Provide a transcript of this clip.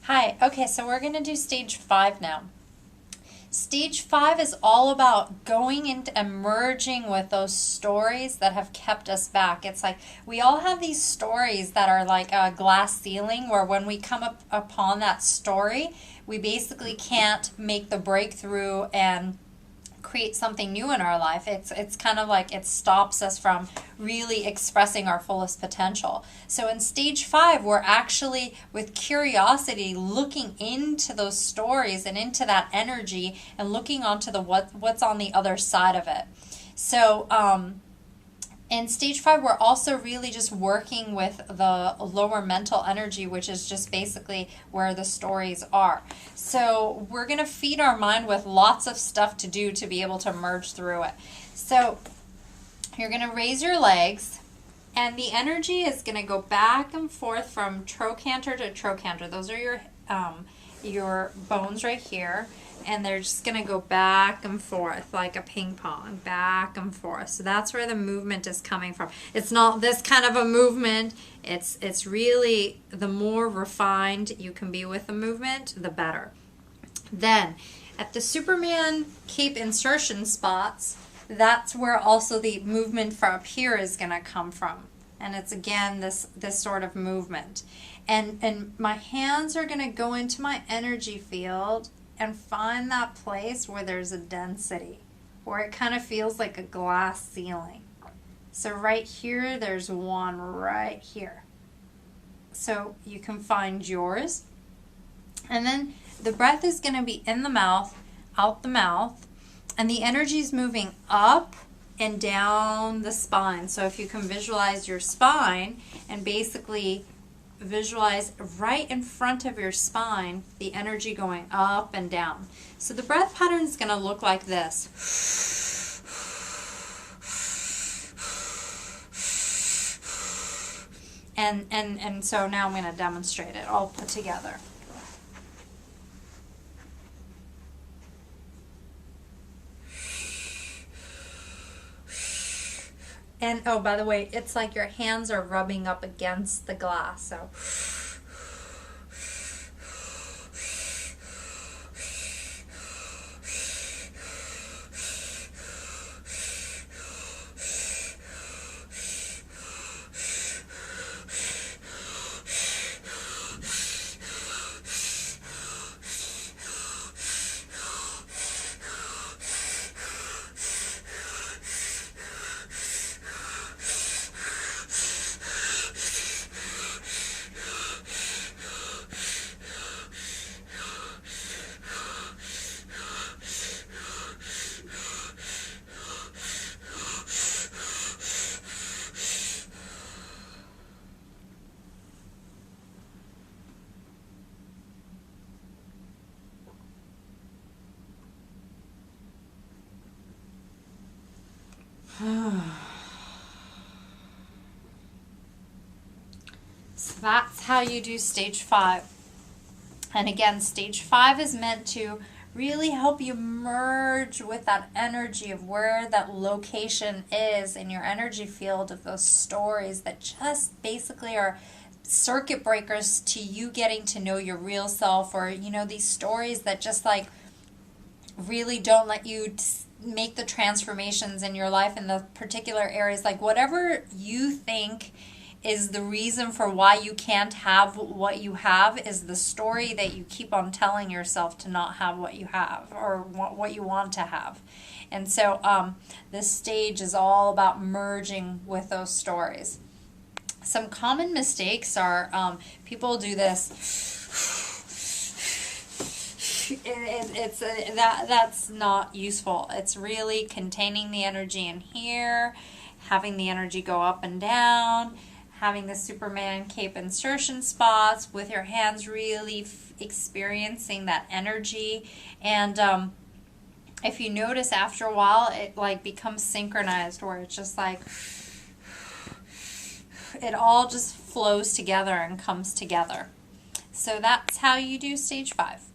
Hi, okay, so we're going to do stage 5 now. Stage 5 is all about going into emerging with those stories that have kept us back. It's like we all have these stories that are like a glass ceiling where when we come up upon that story, we basically can't make the breakthrough and create something new in our life. It's kind of like it stops us from really expressing our fullest potential. So in stage 5, we're actually with curiosity looking into those stories and into that energy and looking onto the what's on the other side of it. So in stage 5, we're also really just working with the lower mental energy, which is just basically where the stories are. So we're going to feed our mind with lots of stuff to do to be able to merge through it. So you're going to raise your legs, and the energy is going to go back and forth from trochanter to trochanter. Those are your bones right here. And they're just going to go back and forth like a ping pong, back and forth. So that's where the movement is coming from. It's not this kind of a movement. It's really, the more refined you can be with the movement, the better. Then at the Superman cape insertion spots, that's where also the movement from up here is going to come from. And it's again this sort of movement. And my hands are going to go into my energy field and find that place where there's a density, where it kind of feels like a glass ceiling. So right here, there's one right here. So you can find yours. And then the breath is going to be in the mouth, out the mouth, and the energy is moving up and down the spine. So if you can visualize your spine and basically visualize right in front of your spine the energy going up and down. So the breath pattern is going to look like this. And so now I'm going to demonstrate it all put together. And oh, by the way, it's like your hands are rubbing up against the glass. So so that's how you do stage 5. And again, stage 5 is meant to really help you merge with that energy of where that location is in your energy field, of those stories that just basically are circuit breakers to you getting to know your real self, or these stories that just like really don't let you make the transformations in your life in the particular areas. Like whatever you think is the reason for why you can't have what you have is the story that you keep on telling yourself to not have what you have or what you want to have. And so this stage is all about merging with those stories. Some common mistakes are people do this. That's not useful. It's really containing the energy in here, having the energy go up and down, having the Superman cape insertion spots with your hands really experiencing that energy. And if you notice, after a while it like becomes synchronized, where it's just like it all just flows together and comes together. So that's how you do stage 5.